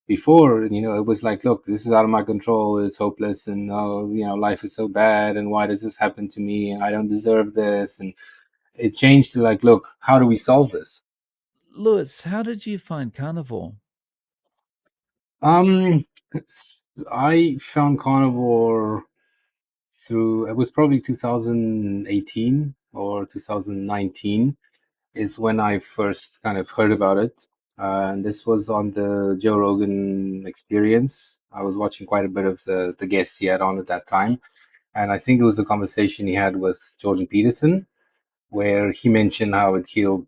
before, it was like, look, this is out of my control. It's hopeless, and oh, life is so bad, and why does this happen to me? And I don't deserve this. And it changed to like, look, how do we solve this? Lewis, how did you find Carnivore? Um, I found Carnivore through, it was probably 2018 or 2019 is when I first kind of heard about it. And this was on the Joe Rogan Experience. I was watching quite a bit of the guests he had on at that time. And I think it was a conversation he had with Jordan Peterson, where he mentioned how it healed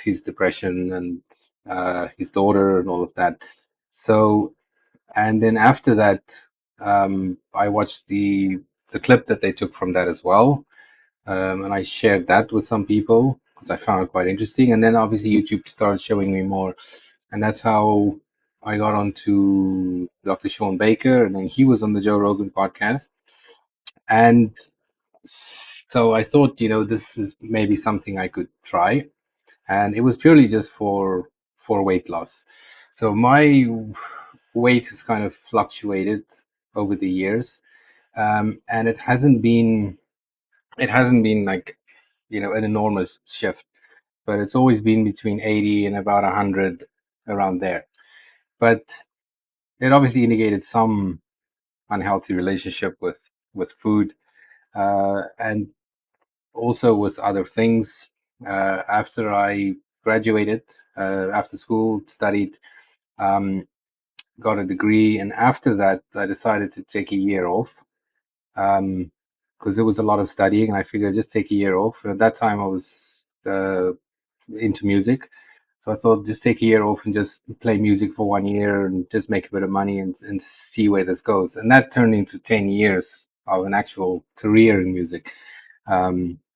his depression and his daughter and all of that. So, and then after that, I watched the clip that they took from that as well, and I shared that with some people because I found it quite interesting. And then obviously YouTube started showing me more, and that's how I got onto Dr. Sean Baker, and then he was on the Joe Rogan podcast. And so I thought, this is maybe something I could try, and it was purely just for weight loss. So my weight has kind of fluctuated over the years, and it hasn't been like an enormous shift, but it's always been between 80 and about 100, around there. But it obviously indicated some unhealthy relationship with food, and also with other things. After I graduated, after school, studied, um, got a degree, and after that, I decided to take a year off, because there was a lot of studying, and I figured I'd just take a year off. And at that time, I was into music, so I thought just take a year off and just play music for 1 year and just make a bit of money and see where this goes. And that turned into 10 years of an actual career in music.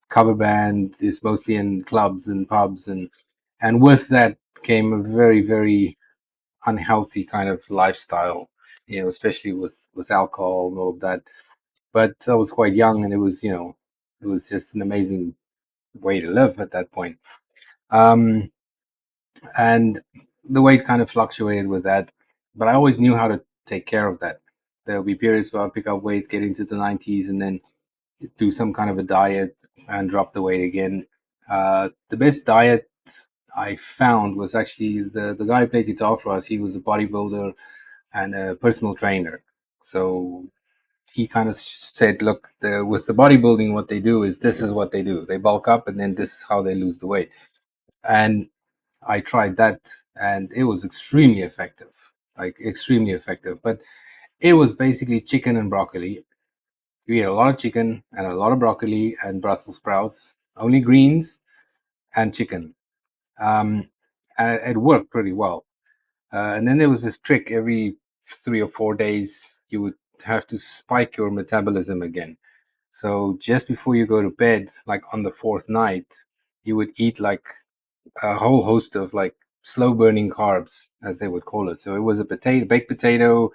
Cover band is mostly in clubs and pubs, and with that came a very, very unhealthy kind of lifestyle, especially with alcohol and all of that. But I was quite young, and it was just an amazing way to live at that point. Um, and the weight kind of fluctuated with that, but I always knew how to take care of that. There will be periods where I'll pick up weight, get into the 90s, and then do some kind of a diet and drop the weight again. The best diet I found was actually the guy who played guitar for us. He was a bodybuilder and a personal trainer. So he kind of said, look, with the bodybuilding, what they do is this is what they do. They bulk up, and then this is how they lose the weight. And I tried that, and it was extremely effective, like extremely effective. But it was basically chicken and broccoli. You eat a lot of chicken and a lot of broccoli and Brussels sprouts, only greens and chicken. Um, and it worked pretty well. And then there was this trick: every 3 or 4 days, you would have to spike your metabolism again. So just before you go to bed, like on the fourth night, you would eat like a whole host of like slow burning carbs, as they would call it. So it was a baked potato,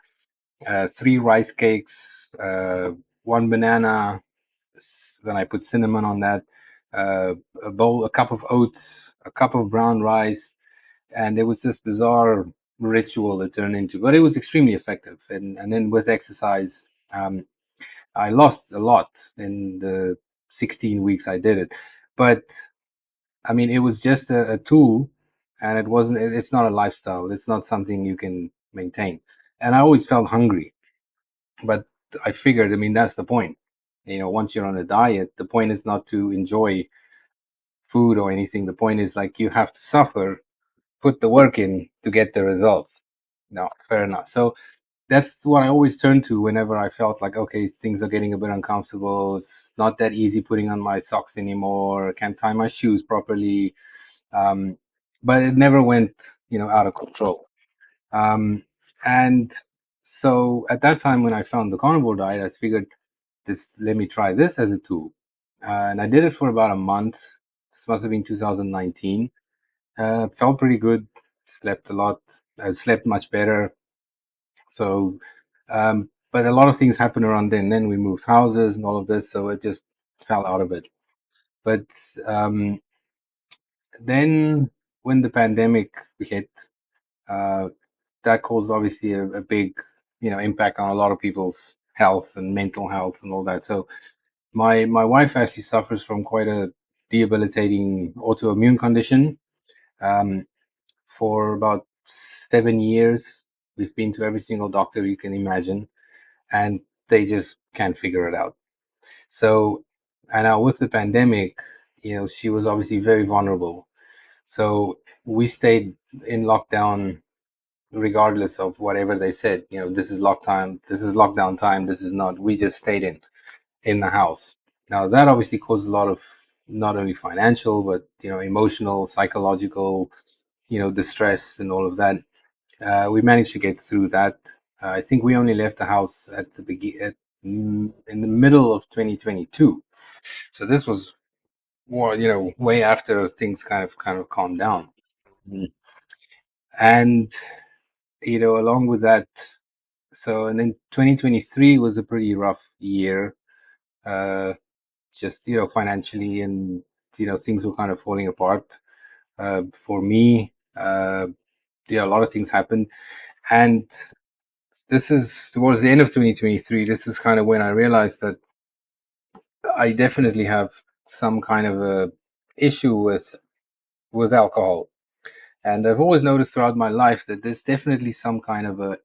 three rice cakes, one banana. Then I put cinnamon on that. A cup of oats, a cup of brown rice, and it was this bizarre ritual it turned into. But it was extremely effective. And then with exercise, I lost a lot in the 16 weeks I did it. But I mean, it was just a tool, and it wasn't. It's not a lifestyle. It's not something you can maintain. And I always felt hungry, but I figured, I mean, that's the point. Once you're on a diet, the point is not to enjoy food or anything. The point is like you have to suffer, put the work in to get the results. No, fair enough. So that's what I always turn to whenever I felt like, okay, things are getting a bit uncomfortable. It's not that easy putting on my socks anymore. I can't tie my shoes properly. Um, but it never went, out of control. And so at that time, when I found the carnivore diet, I figured, this let me try this as a tool. And I did it for about a month. This must have been 2019. Felt pretty good. Slept a lot. I slept much better. So, but a lot of things happened around then. Then we moved houses and all of this, so it just fell out of it. But um, then when the pandemic hit, uh, that caused obviously a big, impact on a lot of people's health and mental health and all that. So my wife actually suffers from quite a debilitating autoimmune condition. Um, for about 7 years, we've been to every single doctor you can imagine, and they just can't figure it out. So, and now with the pandemic, she was obviously very vulnerable. So we stayed in lockdown regardless of whatever they said. This is lockdown time, this is not. We just stayed in the house. Now that obviously caused a lot of not only financial but emotional, psychological, distress and all of that. We managed to get through that. I think we only left the house at in the middle of 2022. So this was more, way after things kind of calmed down. Mm. And along with that, so and then 2023 was a pretty rough year. Uh, just financially, and things were kind of falling apart for me. A lot of things happened, and this is towards the end of 2023. This is kind of when I realized that I definitely have some kind of a issue with alcohol. And I've always noticed throughout my life that there's definitely some kind of a,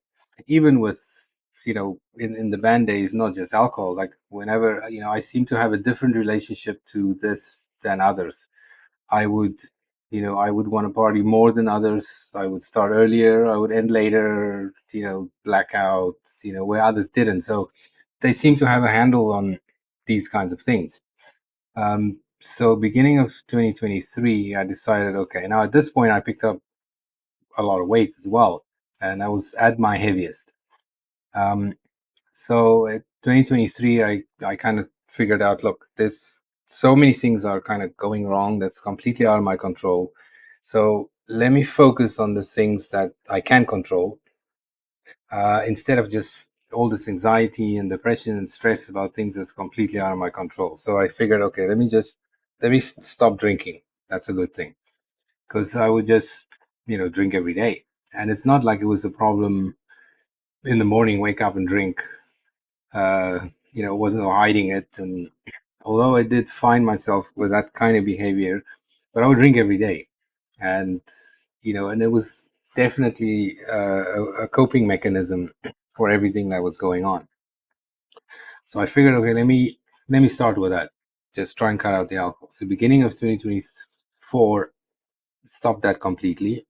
even with, in the band days, not just alcohol, like whenever, I seem to have a different relationship to this than others. I would, I would want to party more than others. I would start earlier, I would end later, blackout, where others didn't. So they seem to have a handle on these kinds of things. So beginning of 2023, I decided, okay, now at this point, I picked up a lot of weight as well, and I was at my heaviest. Um, so at 2023, I kind of figured out, look, there's so many things are kind of going wrong that's completely out of my control. So let me focus on the things that I can control, instead of just all this anxiety and depression and stress about things that's completely out of my control. So I figured, okay, let me stop drinking. That's a good thing, because I would just, drink every day. And it's not like it was a problem in the morning, wake up and drink. Wasn't no hiding it. And although I did find myself with that kind of behavior, but I would drink every day. And, and it was definitely a coping mechanism for everything that was going on. So I figured, okay, let me start with that. Just try and cut out the alcohol. So beginning of 2024, stopped that completely.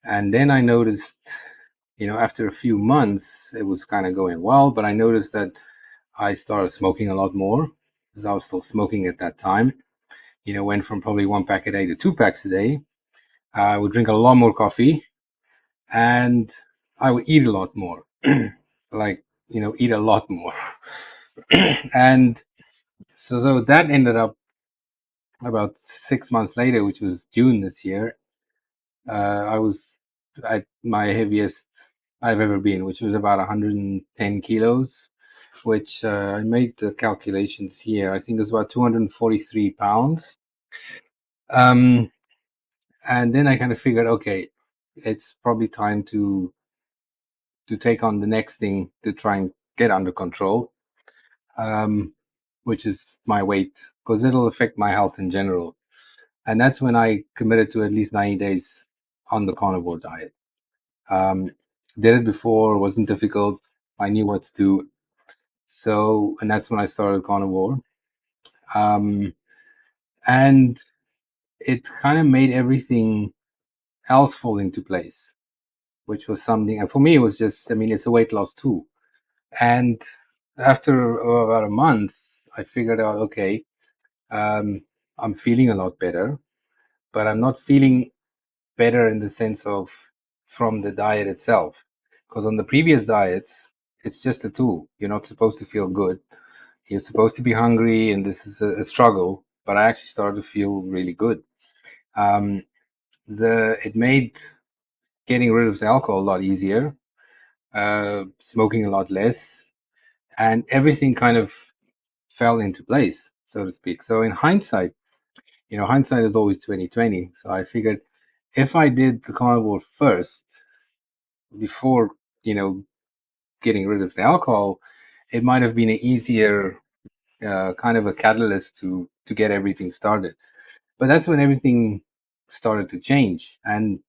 And then I noticed, after a few months, it was kind of going well, but I noticed that I started smoking a lot more, because I was still smoking at that time. Went from probably one pack a day to 2 packs a day. I would drink a lot more coffee, and I would eat a lot more. Like, eat a lot more. And so that ended up about 6 months later, which was June this year. I was at my heaviest I've ever been, which was about 110 kilos, which I made the calculations here. I think it was about 243 pounds. Um, and then I kind of figured, okay, it's probably time to take on the next thing to try and get under control, um, which is my weight, because it'll affect my health in general. And that's when I committed to at least 90 days on the carnivore diet. Um, did it before, wasn't difficult. I knew what to do. So, and that's when I started carnivore. Um, and it kind of made everything else fall into place, which was something. And for me, it was just, I mean, it's a weight loss tool. And after about a month, I figured out, okay, um, I'm feeling a lot better, but I'm not feeling better in the sense of from the diet itself. Because on the previous diets, it's just a tool. You're not supposed to feel good. You're supposed to be hungry, and this is a struggle. But I actually started to feel really good. Um, it made getting rid of the alcohol a lot easier, smoking a lot less, and everything kind of fell into place, so to speak. So in hindsight, hindsight is always 2020. So I figured if I did the carnivore first, before, getting rid of the alcohol, it might have been an easier kind of a catalyst to get everything started. But that's when everything started to change. And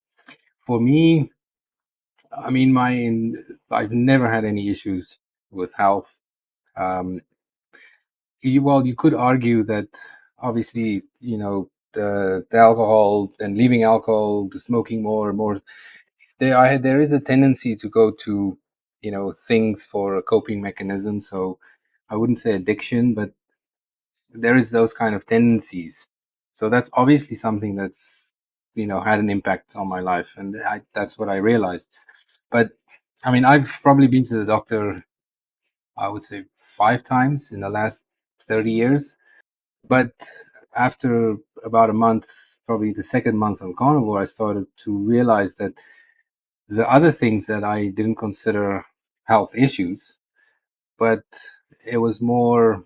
for me, I mean, I've never had any issues with health. Um, you could argue that obviously, the alcohol and leaving alcohol, the smoking more and more, there is a tendency to go to, things for a coping mechanism. So I wouldn't say addiction, but there is those kind of tendencies. So that's obviously something that's, had an impact on my life, and that's what I realized. But I mean, I've probably been to the doctor, I would say 5 times in the last 30 years. But after about a month, probably the second month on carnivore, I started to realize that the other things that I didn't consider health issues, but it was more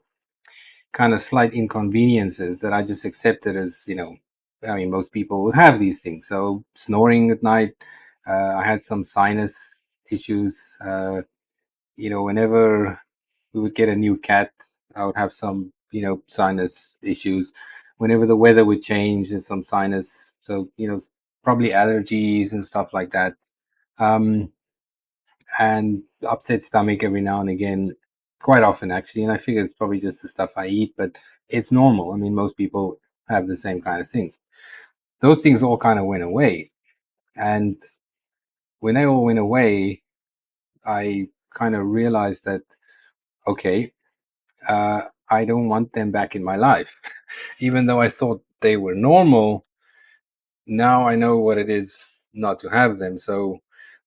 kind of slight inconveniences that I just accepted as, I mean, most people would have these things. So snoring at night, I had some sinus issues. Whenever we would get a new cat, I would have some, sinus issues. Whenever the weather would change, there's some sinus. So, probably allergies and stuff like that. Um, and upset stomach every now and again, quite often actually. And I figure it's probably just the stuff I eat, but it's normal. I mean, most people have the same kind of things. Those things all kind of went away. And when they all went away, I kind of realized that, okay, I don't want them back in my life. Even though I thought they were normal, now I know what it is not to have them. So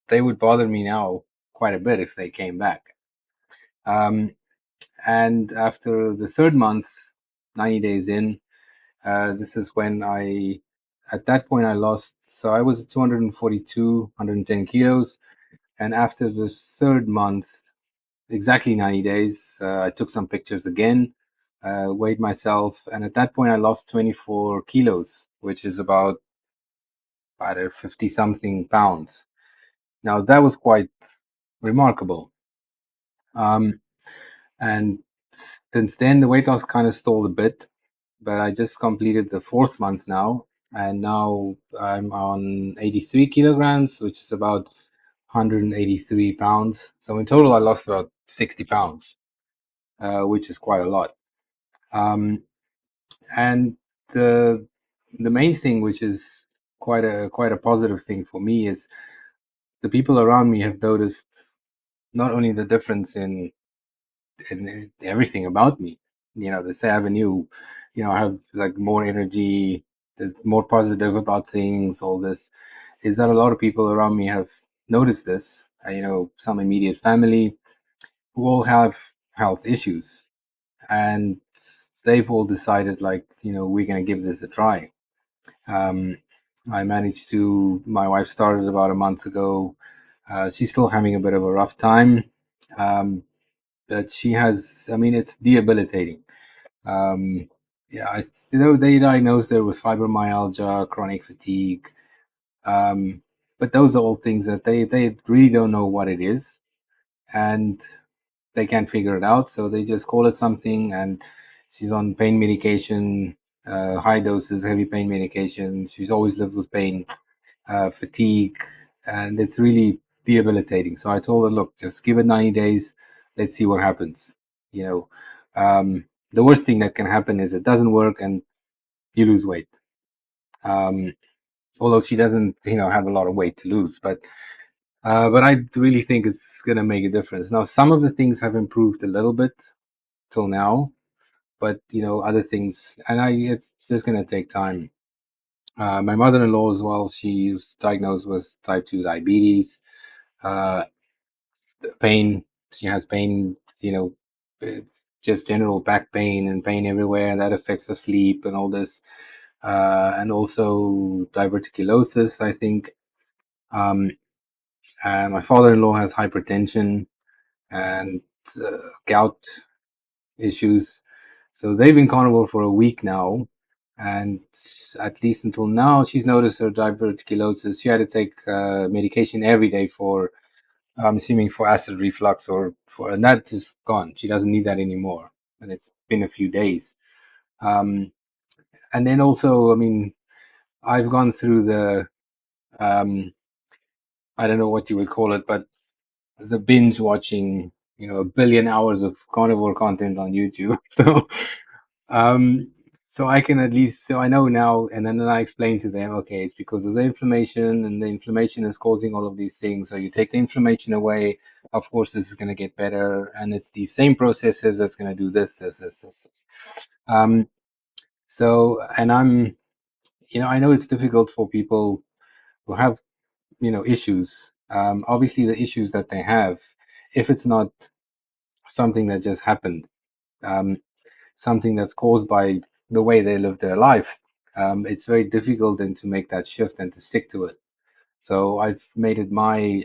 they would bother me now quite a bit if they came back. Um, and after the third month, 90 days in, this is when at that point I lost, so I was 242, 110 kilos. And after the third month, exactly 90 days, I took some pictures again, weighed myself, and at that point I lost 24 kilos, which is about 50 something pounds. Now that was quite remarkable. Um, and since then, the weight loss kind of stalled a bit, but I just completed the fourth month now, and now I'm on 83 kilograms, which is about 183 pounds. So in total, I lost about 60 pounds, which is quite a lot. Um, and the the main thing, which is quite a positive thing for me, is the people around me have noticed not only the difference in everything about me. They say I have a new, I have like more energy, more positive about things. All this is that a lot of people around me have noticed this. Some immediate family who all have health issues, and they've all decided, like, we're gonna give this a try. Um, I managed to. My wife started about a month ago. She's still having a bit of a rough time. Um, that she has, I mean, it's debilitating. Um, yeah, they diagnosed her with fibromyalgia, chronic fatigue. Um, but those are all things that they really don't know what it is, and they can't figure it out. So they just call it something, and she's on pain medication, high doses, heavy pain medication. She's always lived with pain, fatigue, and it's really debilitating. So I told her, look, just give it 90 days. Let's see what happens. You know, the worst thing that can happen is it doesn't work and you lose weight. Um, Although she doesn't, have a lot of weight to lose, but I really think it's going to make a difference. Now, some of the things have improved a little bit till now, but other things, and it's just going to take time. My mother-in-law as well, she was diagnosed with type 2 diabetes. uh, Pain, she has pain, uh, just general back pain and pain everywhere, and that affects her sleep and all this. And also diverticulosis, I think. um, and my father-in-law has hypertension and gout issues. So they've been carnivore for a week now, and at least until now, she's noticed her diverticulosis. She had to take medication every day for I'm assuming for acid reflux and that is gone. She doesn't need that anymore. And it's been a few days. Um, and then also, I mean, I've gone through um, I don't know what you would call it, but the binge watching, a billion hours of carnivore content on YouTube. Um, so I can at least, so I know now, and then I explain to them, okay, it's because of the inflammation, and the inflammation is causing all of these things. So you take the inflammation away, of course, this is going to get better, and it's these same processes that's going to do this. Um, and I know it's difficult for people who have, issues. Obviously, the issues that they have, if it's not something that just happened, um, something that's caused by the way they live their life, it's very difficult then to make that shift and to stick to it. So I've made it my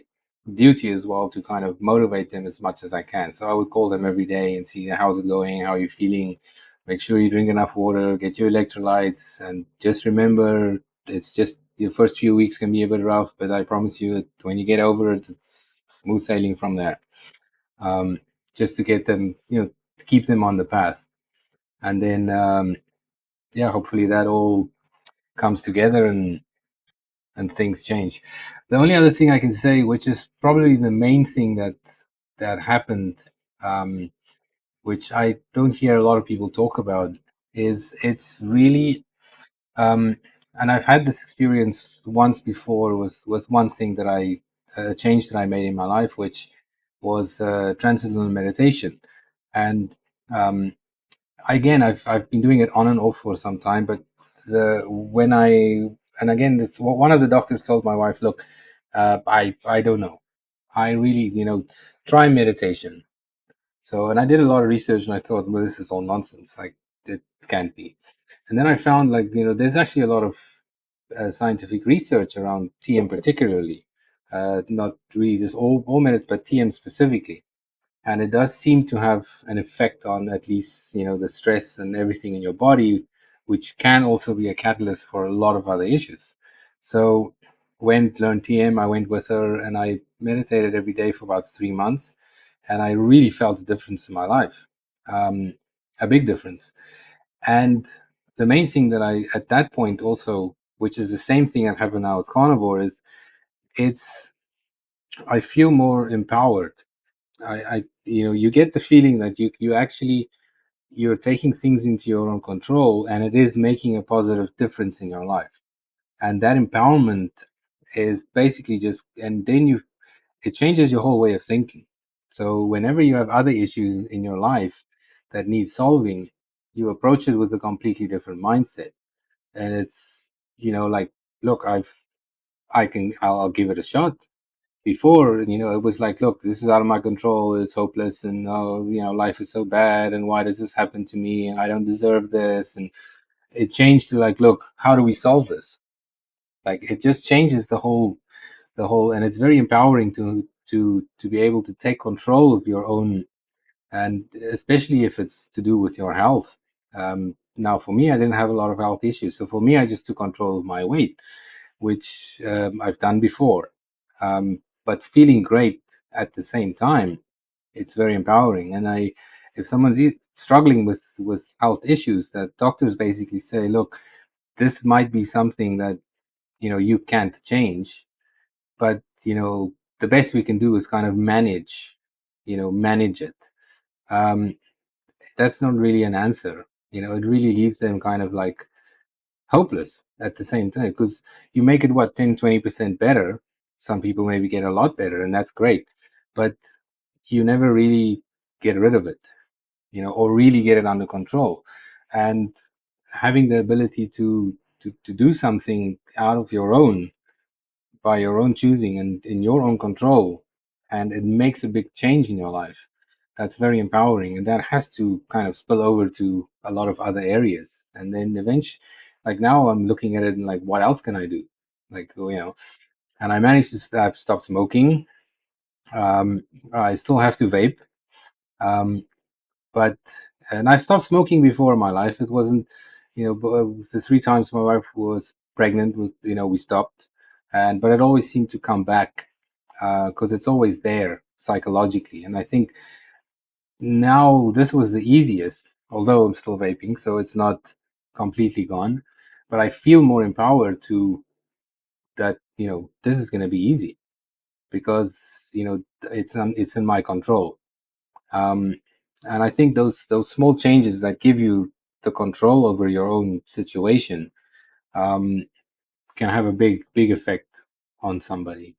duty as well to kind of motivate them as much as I can. So I would call them every day and see how's it going, how are you feeling, make sure you drink enough water, get your electrolytes, and just remember it's just the first few weeks can be a bit rough, but I promise you when you get over it, it's smooth sailing from there. Um, just to get them, to keep them on the path. And then, yeah, hopefully that all comes together and things change. The only other thing I can say, which is probably the main thing that happened, um, which I don't hear a lot of people talk about, is it's really, um, and I've had this experience once before with one thing that a change that I made in my life, which was Transcendental Meditation. And um, again, I've been doing it on and off for some time, but the when I and again, it's one of the doctors told my wife, look, I don't know, I really, try meditation. So, and I did a lot of research, and I thought, well, this is all nonsense. Like, it can't be. And then I found, like, there's actually a lot of scientific research around TM, particularly, not really just all minutes, but TM specifically, and it does seem to have an effect on at least the stress and everything in your body, which can also be a catalyst for a lot of other issues. So learned TM. I went with her and I meditated every day for about 3 months, and I really felt a difference in my life, um, a big difference. And the main thing that I at that point also, which is the same thing that happened now with Carnivore, is it's I feel more empowered. You get the feeling that you actually you're taking things into your own control, and it is making a positive difference in your life. And that empowerment is basically just, and then it changes your whole way of thinking. So whenever you have other issues in your life that need solving, you approach it with a completely different mindset. And it's, like, look, I'll give it a shot. Before, it was like, look, this is out of my control, it's hopeless, and oh, life is so bad, and why does this happen to me, and I don't deserve this. And it changed to like, look, how do we solve this? Like, it just changes the whole, and it's very empowering to be able to take control of your own, and especially if it's to do with your health. Now for me, I didn't have a lot of health issues, so for me, I just took control of my weight, which I've done before. But feeling great at the same time, it's very empowering. And if someone's struggling with health issues, that doctors basically say, look, this might be something that you can't change, but the best we can do is kind of manage it. Um, that's not really an answer. It really leaves them kind of like hopeless at the same time, because you make it what 10-20% better. Some people maybe get a lot better, and that's great, but you never really get rid of it, or really get it under control. And having the ability to do something out of your own, by your own choosing and in your own control, and it makes a big change in your life, that's very empowering, and that has to kind of spill over to a lot of other areas. And then eventually, like, now I'm looking at it and like, what else can I do? Like, and I managed to stop smoking. um, I still have to vape, um, but and I stopped smoking before in my life. It wasn't, the 3 times my wife was pregnant, with we stopped, but it always seemed to come back. because it's always there psychologically. And I think now this was the easiest, although I'm still vaping, so it's not completely gone. But I feel more empowered to that, this is going to be easy because, it's in my control. Um, and I think those small changes that give you the control over your own situation um, can have a big effect on somebody.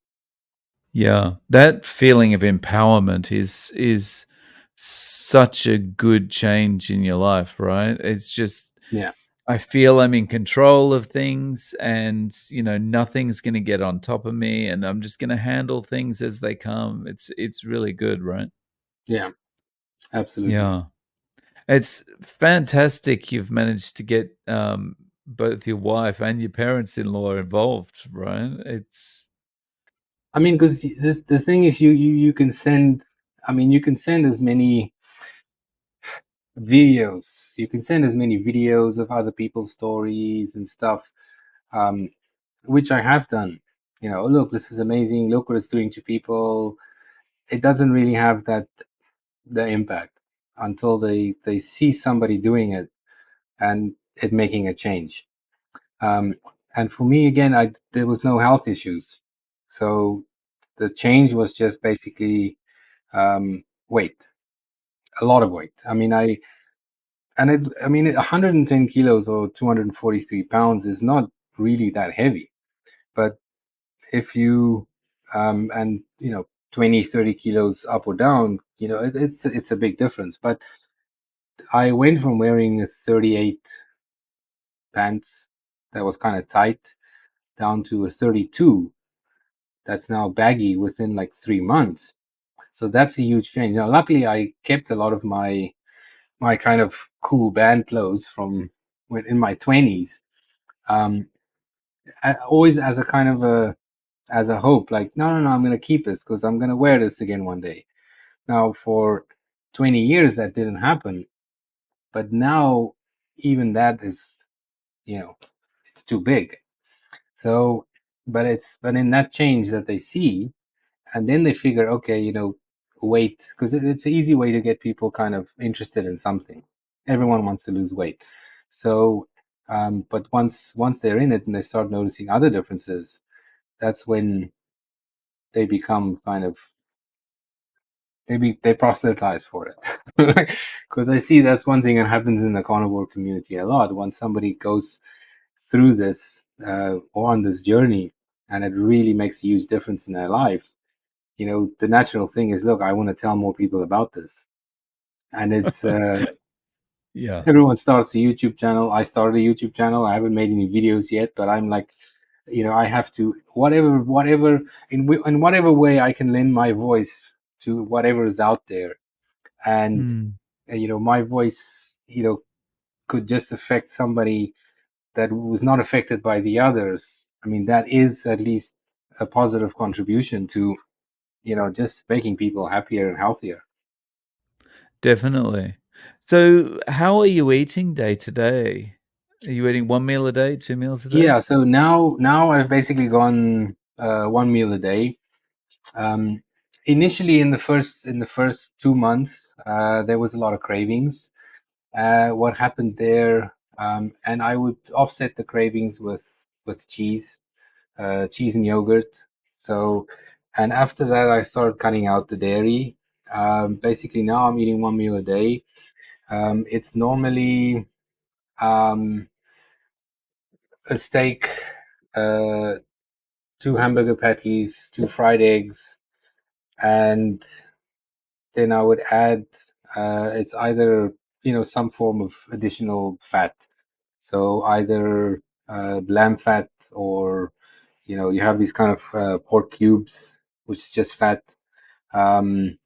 Yeah, that feeling of empowerment is such a good change in your life, right? It's just Yeah, I feel I'm in control of things and, nothing's gonna get on top of me and I'm just gonna handle things as they come. It's really good, right? yeah, absolutely. Yeah. It's fantastic you've managed to get, both your wife and your parents-in-law involved, right? It's I mean, because the thing is, you can send. I mean, you can send as many videos. You can send as many videos of other people's stories and stuff, um, which I have done. "Oh, look, this is amazing. Look what it's doing to people." It doesn't really have the impact until they see somebody doing it and it making a change. Um, and for me, again, there was no health issues, so the change was just basically weight, a lot of weight. I mean, 110 kilos or 243 pounds is not really that heavy, but if you and 20, 30 kilos up or down, it's a big difference. But I went from wearing a 38 pants that was kind of tight down to a 32 that's now baggy within like 3 months. So that's a huge change. Now, luckily, I kept a lot of my kind of cool band clothes from when in my 20s. Um, always as a kind of a hope, like, no, no, no, I'm going to keep this because I'm going to wear this again one day. Now, for 20 years, that didn't happen. But now, even that is, it's too big. So, but in that change that they see, and then they figure, okay, wait, because it's an easy way to get people kind of interested in something. Everyone wants to lose weight. So, but once they're in it and they start noticing other differences, that's when they become kind of they proselytize for it. Because I see that's one thing that happens in the carnivore community a lot. Once somebody goes through this or on this journey, and it really makes a huge difference in their life, the natural thing is, look, I want to tell more people about this. And it's yeah. everyone starts a YouTube channel. I started a YouTube channel. I haven't made any videos yet, but I'm like, I have to whatever in whatever way I can lend my voice to whatever is out there. And Mm. my voice, could just affect somebody that was not affected by the others. I mean, that is at least a positive contribution to, just making people happier and healthier. Definitely. So, how are you eating day to day? Are you eating 1 meal a day, 2 meals a day? Yeah, so now I've basically gone one meal a day. Um, Initially, in the first 2 months, there was a lot of cravings. What happened there, and I would offset the cravings with cheese and yogurt. So, and after that, I started cutting out the dairy. Basically, now I'm eating one meal a day. It's normally um, a steak, uh, two hamburger patties, two fried eggs, and then I would add it's either some form of additional fat. So either lamb fat or you have these kind of pork cubes, which is just fat, um,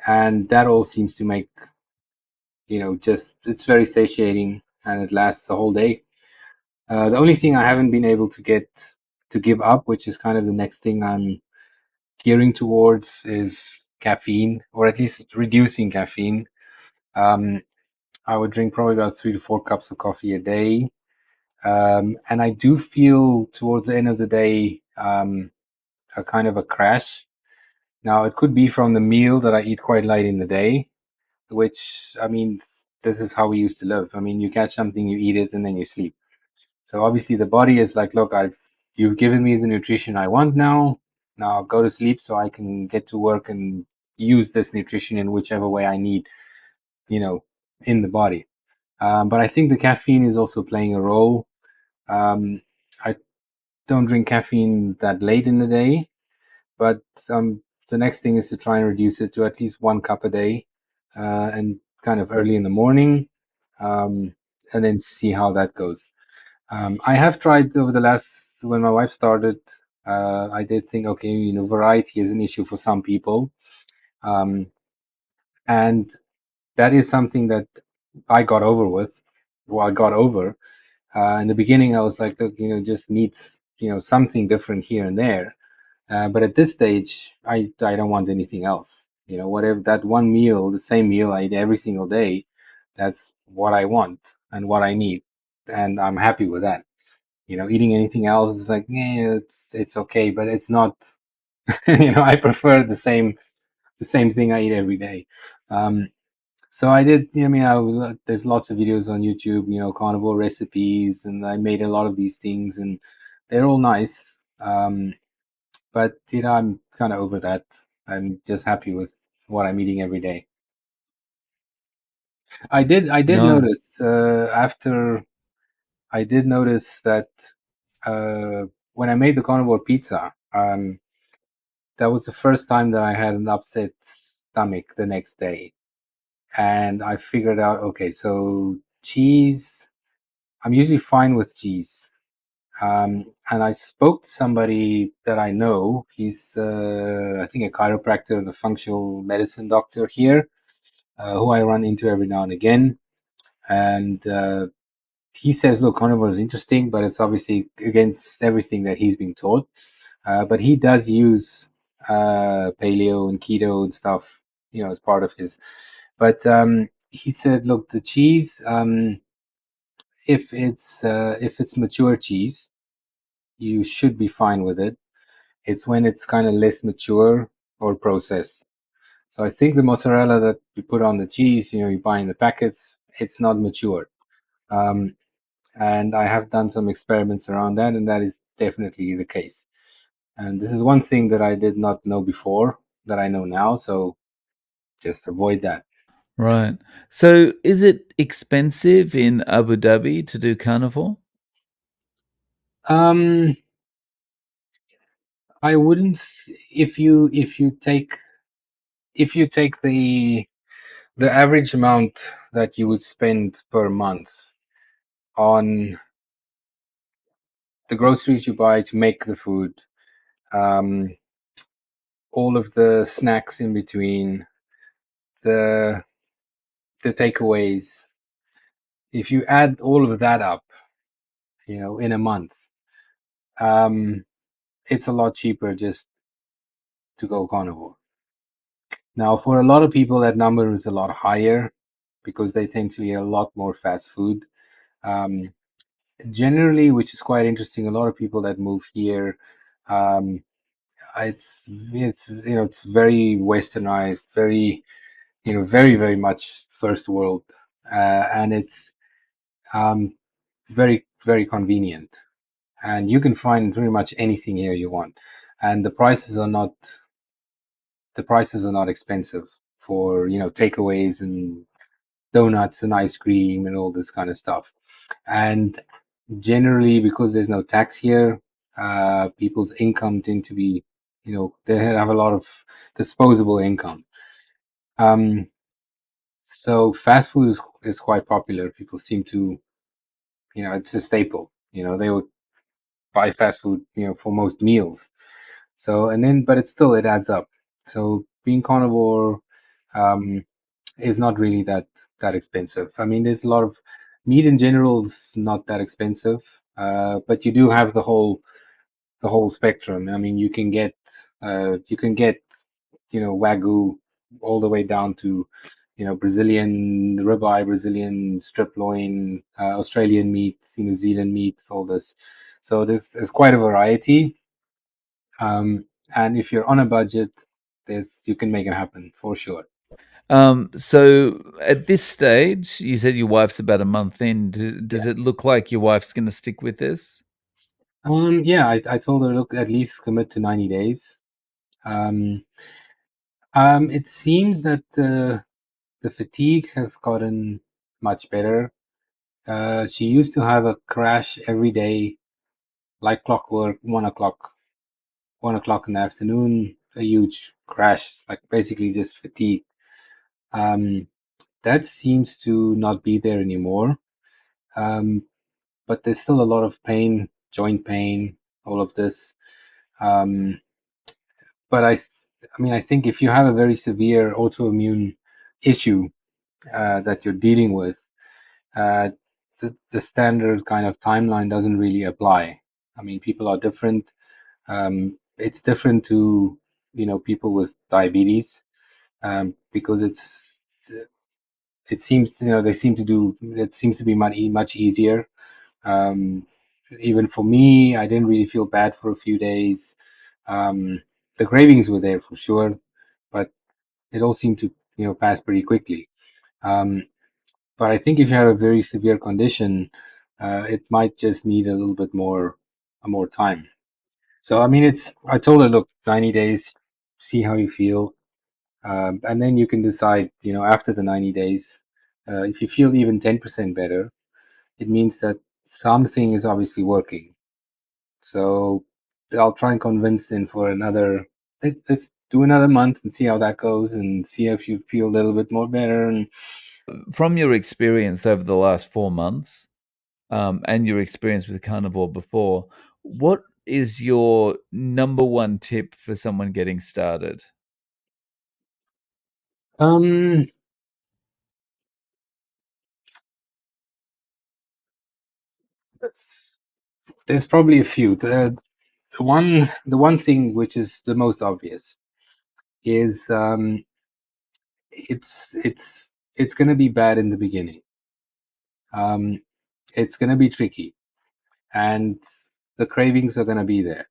and that all seems to make just it's very satiating and it lasts a whole day. The only thing I haven't been able to get to give up, which is kind of the next thing I'm gearing towards, is caffeine, or at least reducing caffeine. Um, I would drink probably about 3 to 4 cups of coffee a day. And I do feel towards the end of the day a kind of a crash. Now, it could be from the meal that I eat quite late in the day, which, I mean, this is how we used to live. I mean, you catch something, you eat it, and then you sleep. So obviously the body is like, look, you've given me the nutrition I want now. Now I'll go to sleep so I can get to work and use this nutrition in whichever way I need, you know, in the body. But I think the caffeine is also playing a role. I don't drink caffeine that late in the day, but the next thing is to try and reduce it to at least 1 cup a day, and kind of early in the morning, um, and then see how that goes. I have tried over the last, when my wife started, I did think, okay, variety is an issue for some people. Um, and that is something that I got over with. Well, I got over. In the beginning, I was like, look, just needs, something different here and there. But at this stage, I don't want anything else. Whatever that one meal, the same meal I eat every single day, that's what I want and what I need. And I'm happy with that. Eating anything else is like, yeah, it's okay, but it's not. I prefer the same thing I eat every day. Um, so I did. I mean, there's lots of videos on YouTube. Carnivore recipes, and I made a lot of these things, and they're all nice. But I'm kind of over that. I'm just happy with what I'm eating every day. I did Nice. notice after I did notice that when I made the carnivore pizza. That was the first time that I had an upset stomach the next day. And I figured out, okay, so cheese, I'm usually fine with cheese. And I spoke to somebody that I know. He's, I think, a chiropractor, the functional medicine doctor here, who I run into every now and again. And he says, look, carnivore is interesting, but it's obviously against everything that he's been taught. But he does use paleo and keto and stuff, as part of his. But he said, look, the cheese, if it's mature cheese, you should be fine with it. It's when it's kind of less mature or processed. So I think the mozzarella that you put on the cheese, you buy in the packets, it's not mature. Um, and I have done some experiments around that, and that is definitely the case. And this is one thing that I did not know before that I know now. So just avoid that. Right. So is it expensive in Abu Dhabi to do carnivore? Um, I wouldn't. If you take the average amount that you would spend per month on the groceries you buy to make the food, um, all of the snacks in between, the the takeaways. If you add all of that up, in a month, um, it's a lot cheaper just to go carnivore. Now, for a lot of people, that number is a lot higher because they tend to eat a lot more fast food. Um, Generally, which is quite interesting, a lot of people that move here, um, it's very westernized, very very very much first world, and it's um, very very convenient, and you can find pretty much anything here you want, and the prices are not expensive for takeaways and donuts and ice cream and all this kind of stuff. And generally, because there's no tax here, people's income tend to be, they have a lot of disposable income. Um, so fast food is quite popular. People seem to, it's a staple. They would buy fast food, for most meals. So, and then, but it adds up. So being carnivore, um, is not really that expensive. I mean, there's a lot of meat in general is not that expensive, but you do have the whole spectrum. I mean, you can get wagyu all the way down to Brazilian ribeye, Brazilian strip loin, Australian meat, New Zealand meat, all this. So there's quite a variety. And if you're on a budget, you can make it happen for sure. So at this stage, you said your wife's about a month in. Does it look like your wife's going to stick with this? Yeah, I told her, look, at least commit to 90 days. Um, it seems that the fatigue has gotten much better. She used to have a crash every day, like clockwork, 1 o'clock, 1 o'clock in the afternoon, a huge crash. It's like basically just fatigue. Um, that seems to not be there anymore. Um, but there's still a lot of pain, joint pain, all of this. Um, but I mean, I think if you have a very severe autoimmune issue that you're dealing with, uh, the standard kind of timeline doesn't really apply. I mean, people are different. It's different to people with diabetes, because it seems they seem to do it seems to be much easier. Um, Even for me, I didn't really feel bad for a few days. Um, the cravings were there for sure, but it all seemed to pass pretty quickly. Um, but I think if you have a very severe condition, it might just need a little bit more time. So I mean, I told her, look, 90 days, see how you feel, and then you can decide. After the 90 days, if you feel even 10% better, it means that something is obviously working. So I'll try and convince them for let's do another month and see how that goes, and see if you feel a little bit more better. And From your experience over the last 4 months, and your experience with carnivore before, what is your number one tip for someone getting started? um, there's probably a few. The one thing which is the most obvious is it's going to be bad in the beginning. Um, it's going to be tricky, and the cravings are going to be there.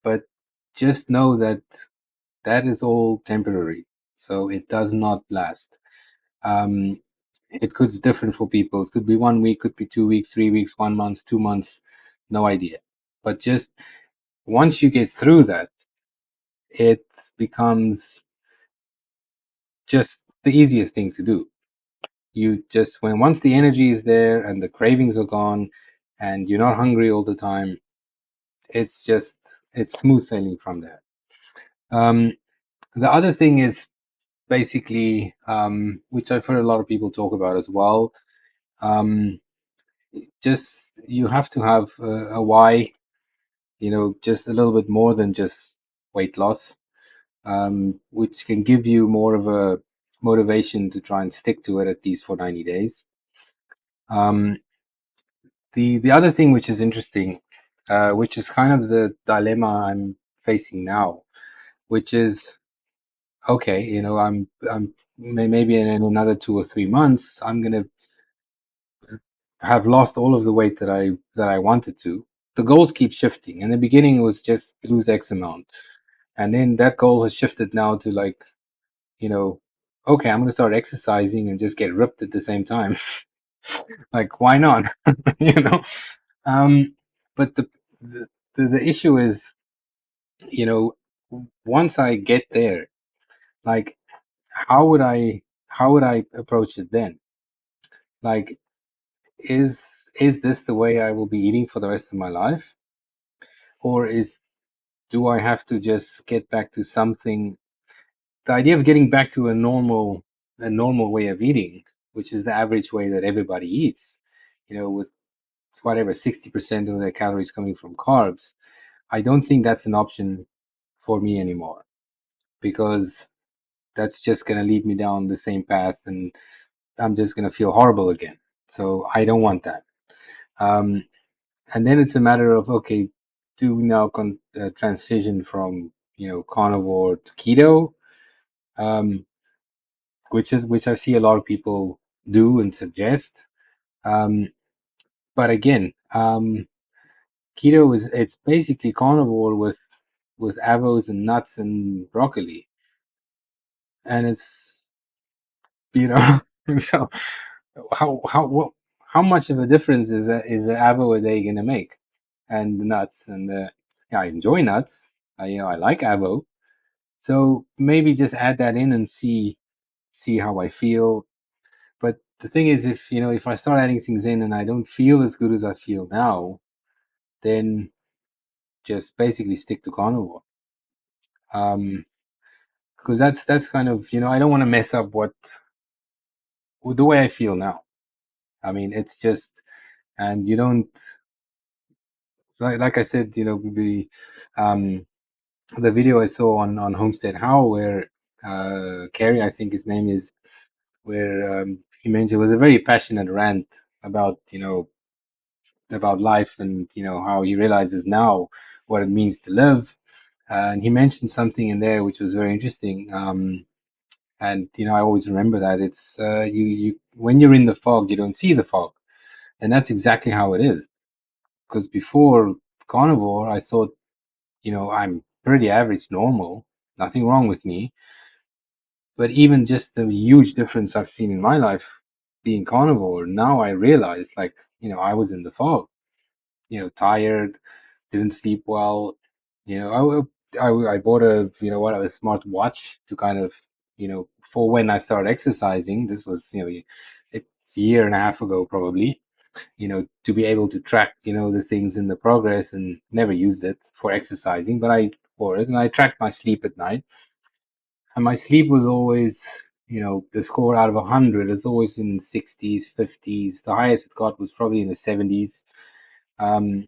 But just know that that is all temporary, so it does not last. Um, it could be different for people. It could be 1 week, could be 2 weeks, 3 weeks, 1 month, 2 months, no idea. But just once you get through that, it becomes just the easiest thing to do. You just once the energy is there and the cravings are gone, and you're not hungry all the time, it's smooth sailing from there. Um, the other thing is basically, which I've heard a lot of people talk about as well. Um, just you have to have a why, just a little bit more than just weight loss, which can give you more of a motivation to try and stick to it at least for 90 days. Um, the other thing which is interesting, which is kind of the dilemma I'm facing now, which is, okay, I'm maybe in another 2 or 3 months, I'm gonna have lost all of the weight that I wanted to. The goals keep shifting. In the beginning, it was just lose X amount, and then that goal has shifted now to, like, you know, okay, I'm gonna start exercising and just get ripped at the same time. Like, why not? you know. Um, but the issue is, you know, once I get there, like, how would I approach it then? Like, is this the way I will be eating for the rest of my life, or do I have to just get back to something? The idea of getting back to a normal way of eating, which is the average way that everybody eats, with whatever 60% of their calories coming from carbs. I don't think that's an option for me anymore, because that's just going to lead me down the same path, and I'm just going to feel horrible again. So I don't want that. Um, and then it's a matter of, okay, do we now transition from carnivore to keto, um, which I see a lot of people do and suggest. Um, but again, keto it's basically carnivore with with avos and nuts and broccoli, and it's, you know, so how much of a difference is a avo a day gonna make? And the nuts and the, yeah, I enjoy nuts. I like avo. So maybe just add that in and see how I feel. But the thing is, if I start adding things in and I don't feel as good as I feel now, then just basically stick to carnivore. Because that's kind of, I don't want to mess up what with the way I feel now. I mean, it's just, and you don't, like I said, um, the video I saw on Homestead How, where Carrie, I think his name is, where he mentioned, it was a very passionate rant about, about life, and how he realizes now what it means to live. And he mentioned something in there which was very interesting. And I always remember that it's you when you're in the fog, you don't see the fog, and that's exactly how it is. Because before carnivore, I thought, I'm pretty average, normal, nothing wrong with me. But even just the huge difference I've seen in my life being carnivore, now I realize, like, I was in the fog, tired, didn't sleep well. I bought a smart watch to kind of, for when I started exercising. This was, a year and a half ago, probably, to be able to track, the things in the progress, and never used it for exercising, but I bought it and I tracked my sleep at night. And my sleep was always, the score out of 100 is always in 60s, 50s. The highest it got was probably in the 70s. Um,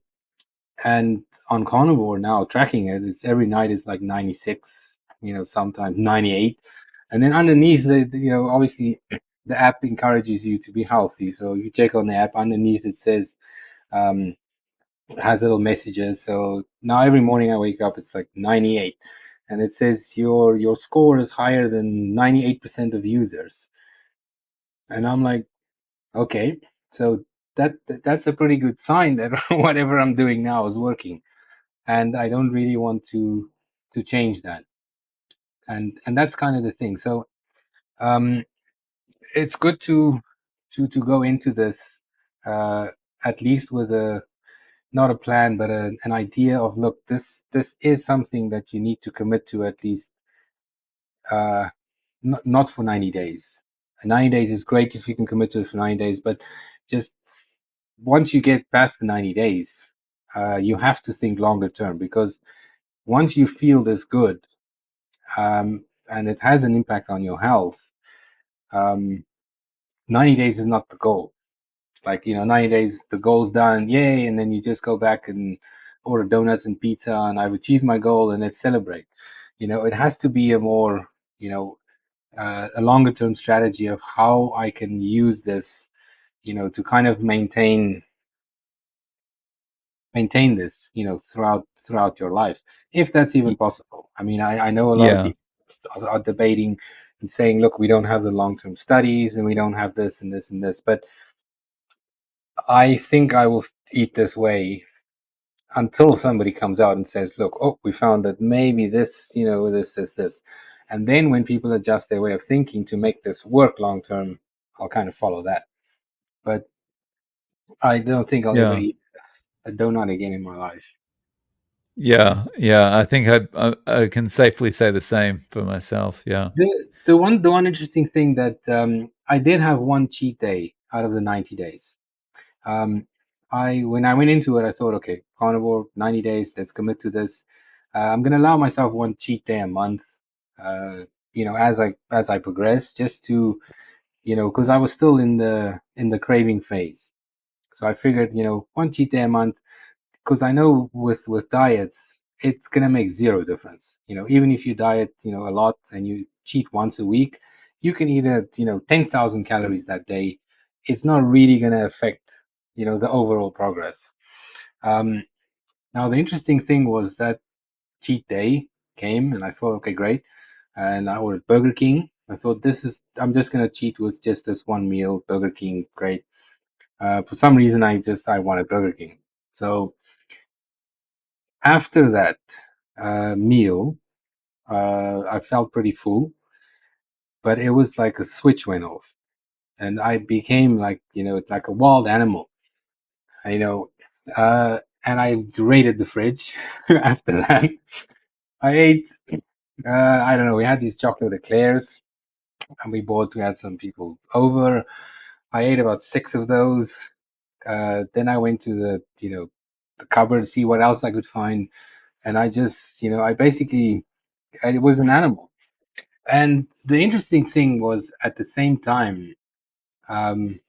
and on carnivore now, tracking it, it's every night is like 96, sometimes 98. And then underneath obviously the app encourages you to be healthy. So if you check on the app, underneath it says, um, it has little messages. So now every morning I wake up, it's like 98. And it says your score is higher than 98% of users. And I'm like, okay, so that's a pretty good sign that whatever I'm doing now is working. And I don't really want to change that. And that's kind of the thing. So um, it's good to go into this, uh, at least with a, not a plan, but an idea of, look, this is something that you need to commit to, at least, uh, not for 90 days. 90 days is great if you can commit to it for 90 days, but just once you get past the 90 days, you have to think longer term, because once you feel this good, and it has an impact on your health, um, 90 days is not the goal. Like, 90 days, the goal's done, yay, and then you just go back and order donuts and pizza, and I've achieved my goal, and let's celebrate. It has to be a more, a longer term strategy of how I can use this, to kind of maintain this, throughout your life, if that's even Y- possible. I mean, I know a lot of Yeah. people are debating and saying, look, we don't have the long-term studies, and we don't have this and this and this, but I think I will eat this way until somebody comes out and says, look, oh, we found that maybe this, this, and then when people adjust their way of thinking to make this work long term, I'll kind of follow that. But I don't think I'll ever Yeah. eat a donut again in my life. Yeah. Yeah. I think I can safely say the same for myself. Yeah. The one interesting thing that, I did have one cheat day out of the 90 days. Um, when I went into it, I thought, okay, carnivore, 90 days, let's commit to this. I'm gonna allow myself one cheat day a month. Uh, as I progress, just to, because I was still in the craving phase. So I figured, one cheat day a month, because I know with diets, it's gonna make zero difference. Even if you diet, a lot, and you cheat once a week, you can eat 10,000 calories that day. It's not really gonna affect, the overall progress. Um, Now the interesting thing was that cheat day came, and I thought, okay, great, and I ordered Burger King. I thought, I'm just gonna cheat with just this one meal, Burger King, great. For some reason, I wanted Burger King. So after that, meal, I felt pretty full, but it was like a switch went off, and I became like, like a wild animal, you know. And I raided the fridge after that. I ate, I don't know, we had these chocolate eclairs, and we had some people over. I ate about six of those. Then I went to the cupboard to see what else I could find, and I just, I basically, it was an animal. And the interesting thing was, at the same time, um,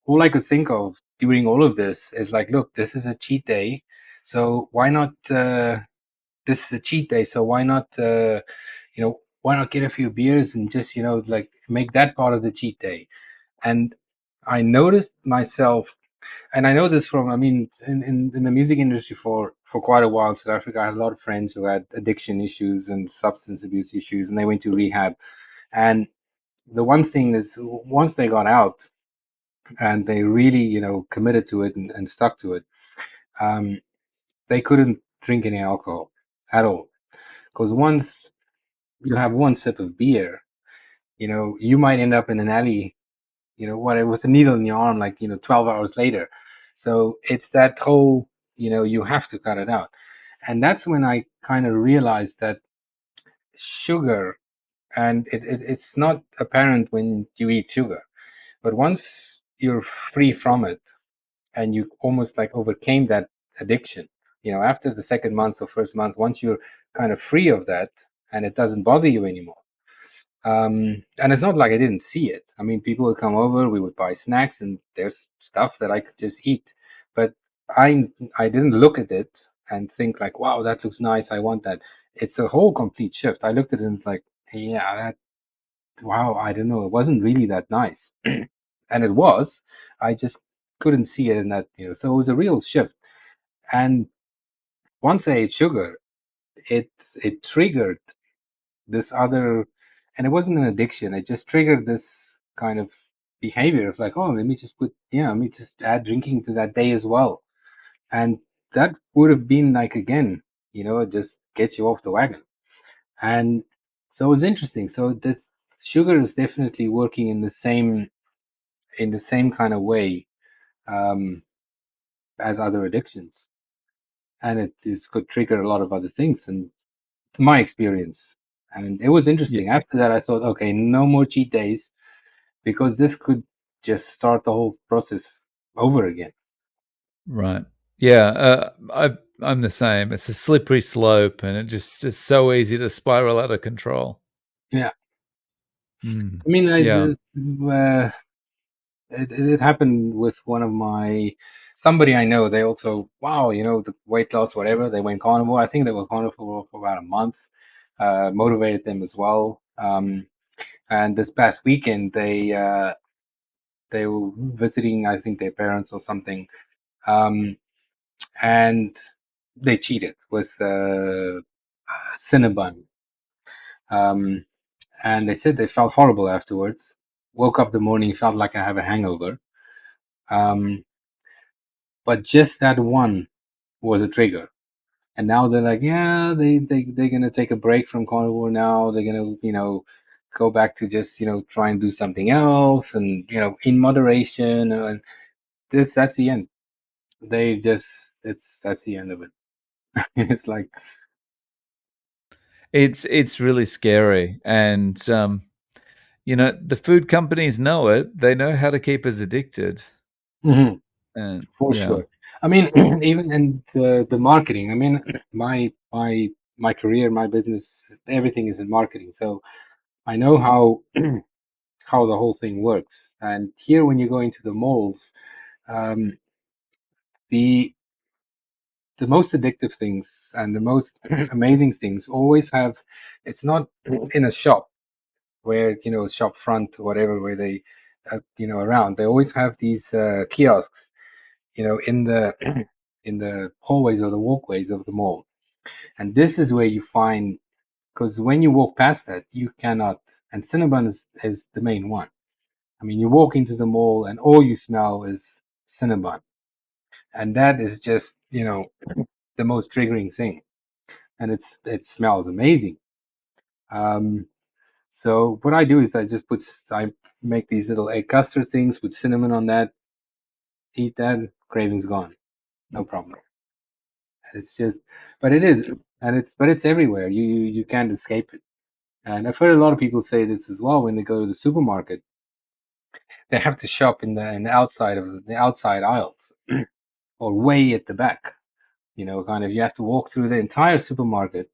all I could think of during all of this is like, look, this is a cheat day, so why not? This is a cheat day, so why not? Why not get a few beers and just, like, make that part of the cheat day? And I noticed myself, and I know this from, I mean, in the music industry for quite a while in South Africa, I had a lot of friends who had addiction issues and substance abuse issues, and they went to rehab. And the one thing is, once they got out and they really, committed to it and stuck to it, um, they couldn't drink any alcohol at all. Because once you have one sip of beer, you might end up in an alley, what, with a needle in your arm, like, 12 hours later. So it's that whole, you have to cut it out. And that's when I kind of realized that sugar, and it's not apparent when you eat sugar, but once you're free from it, and you almost like overcame that addiction, after the second month or first month, once you're kind of free of that and it doesn't bother you anymore. And it's not like I didn't see it. I mean, people would come over, we would buy snacks, and there's stuff that I could just eat. But I didn't look at it and think like, wow, that looks nice, I want that. It's a whole complete shift. I looked at it and it's like, yeah, that, wow, I don't know, it wasn't really that nice. And it was. I just couldn't see it in that, so it was a real shift. And once I ate sugar, it it triggered this other, and it wasn't an addiction, it just triggered this kind of behavior of like, oh, let me just let me just add drinking to that day as well. And that would have been like, again, it just gets you off the wagon. And so it's interesting. So this sugar is definitely working in the same kind of way, um, as other addictions, and it just could trigger a lot of other things, and my experience. And it was Yeah, interesting. After that, I thought, okay, no more cheat days, because this could just start the whole process over again. right. Yeah, I'm the same. It's a slippery slope, and it's so easy to spiral out of control. Yeah, Mm. I mean, Yeah, it happened with one of somebody I know. They also, wow, the weight loss, whatever. They went carnivore. I think they were carnivore for about a month. Motivated them as well. And this past weekend, they were visiting, I think, their parents or something, um, and they cheated with Cinnabon. Um, and they said they felt horrible afterwards. Woke up the morning, felt like I have a hangover. Um, but just that one was a trigger. And now they're like, yeah, they're gonna take a break from carnivore now. They're gonna, go back to just, try and do something else, and, in moderation. And that's the end. They just, that's the end of it. It's like, it's really scary, and the food companies know it. They know how to keep us addicted, mhm, and for yeah, sure. I mean, even in the marketing. I mean, my career, my business, everything is in marketing. So I know how the whole thing works. And here, when you go into the malls, um, the the most addictive things and the most amazing things always have. It's not in a shop where, shop front or whatever, where they, around. They always have these kiosks, in the in the hallways or the walkways of the mall. And this is where you find, because when you walk past that, you cannot. And Cinnabon is the main one. I mean, you walk into the mall and all you smell is Cinnabon, and that is just, the most triggering thing. and it smells amazing. Um, so what I do is I make these little egg custard things, put cinnamon on that, eat that, craving's gone, no problem. And it's just, but it is, and it's everywhere. You can't escape it. And I've heard a lot of people say this as well when they go to the supermarket. They have to shop in the outside of the outside aisles or way at the back. Kind of you have to walk through the entire supermarket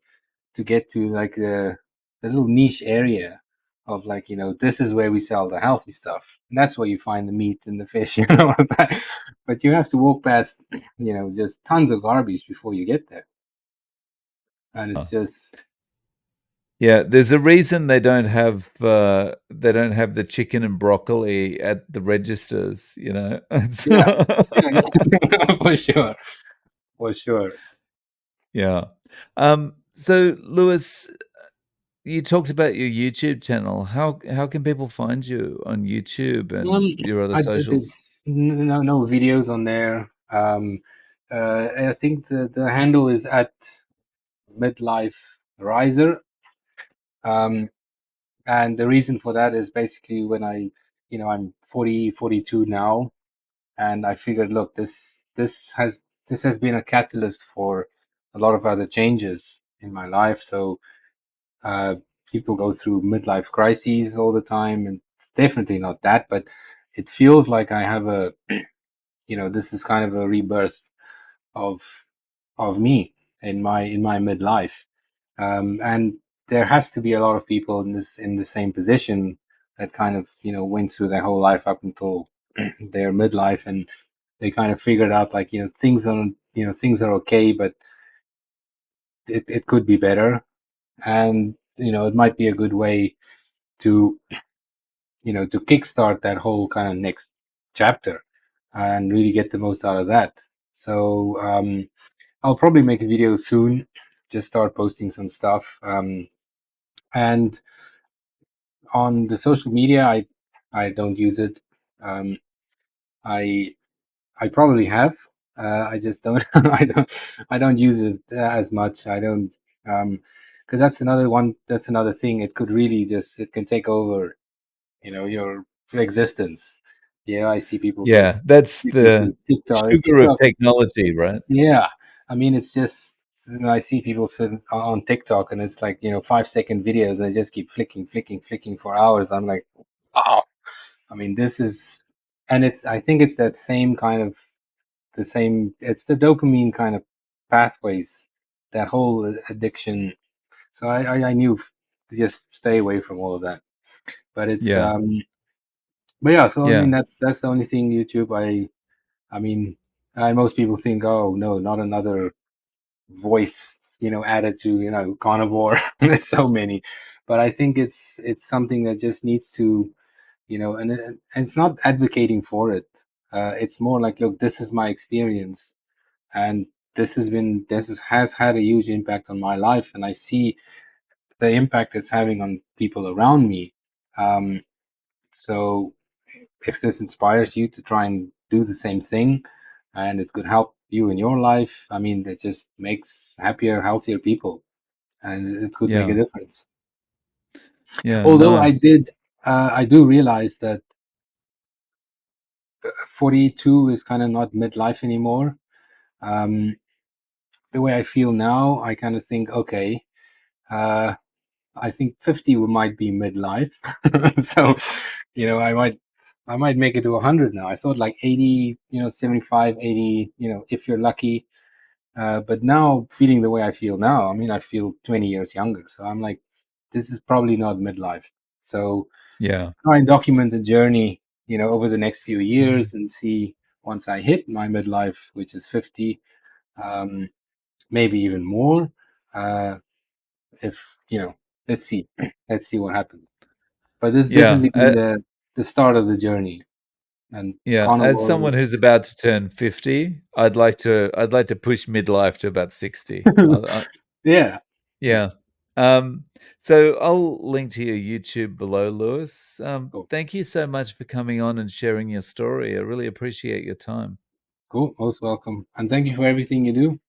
to get to like the little niche area of like, this is where we sell the healthy stuff. And that's where you find the meat and the fish, that. But you have to walk past, just tons of garbage before you get there. And it's just, Yeah, there's a reason they don't have the chicken and broccoli at the registers, you know? It's yeah, yeah, for sure, for sure. yeah. So Lewis, you talked about your YouTube channel. How can people find you on YouTube and Um, your other socials? there's no videos on there. I think the handle is at midlife riser. Um, and the reason for that is basically when I'm 40, 42 now, and I figured, look, this has been a catalyst for a lot of other changes in my life. So uh, people go through midlife crises all the time, and it's definitely not that, but it feels like I have this is kind of a rebirth of me in my midlife, and there has to be a lot of people in the same position that kind of went through their whole life up until their midlife, and they kind of figured out like things are okay, but it could be better, and it might be a good way to to kickstart that whole kind of next chapter and really get the most out of that. So I'll probably make a video soon, just start posting some stuff. And on the social media, I don't use it. Um, I I probably have. I just don't. I don't use it as much. I don't. Because that's another one. That's another thing. It could really just. It can take over. Your existence. Yeah, I see people Yeah, just that's sticking the to TikTok. sugar of TikTok. technology, right? Yeah, I mean, it's just I see people sit on TikTok, and it's like 5-second videos, and they just keep flicking, flicking, flicking for hours. I'm like, oh, I mean, this is, and I think it's that same kind of the same. It's the dopamine kind of pathways, that whole addiction. So I knew to just stay away from all of that. But it's Yeah, but yeah. So I mean, yeah, that's the only thing YouTube. I mean, most people think, oh no, not another voice added to carnivore. There's so many, but I think it's something that just needs to and it's not advocating for it. It's more like, look, this is my experience, and has had a huge impact on my life, and I see the impact it's having on people around me. So if this inspires you to try and do the same thing, and it could help you in your life, I mean, that just makes happier, healthier people, and it could make a yeah, difference. yeah, Although nice. I do realize that 42 is kind of not midlife anymore. Um, the way I feel now, I kind of think, okay, uh, I think 50 might be midlife. So, I might make it to 100 now. I thought like 80, 75, 80, if you're lucky. But now, feeling the way I feel now, I mean, I feel 20 years younger. So I'm like, this is probably not midlife. So Yeah, try and document the journey, over the next few years, and see once I hit my midlife, which is 50, um, maybe even more. Uh, if, let's see, let's see what happens. But this has yeah. definitely been the start of the journey. And Yeah, as carnivore someone was, who's about to turn 50, I'd like to push midlife to about 60. yeah, Yeah. Um, so I'll link to your YouTube below, Lewis. cool, Thank you so much for coming on and sharing your story. I really appreciate your time. cool, most welcome. And thank you for everything you do.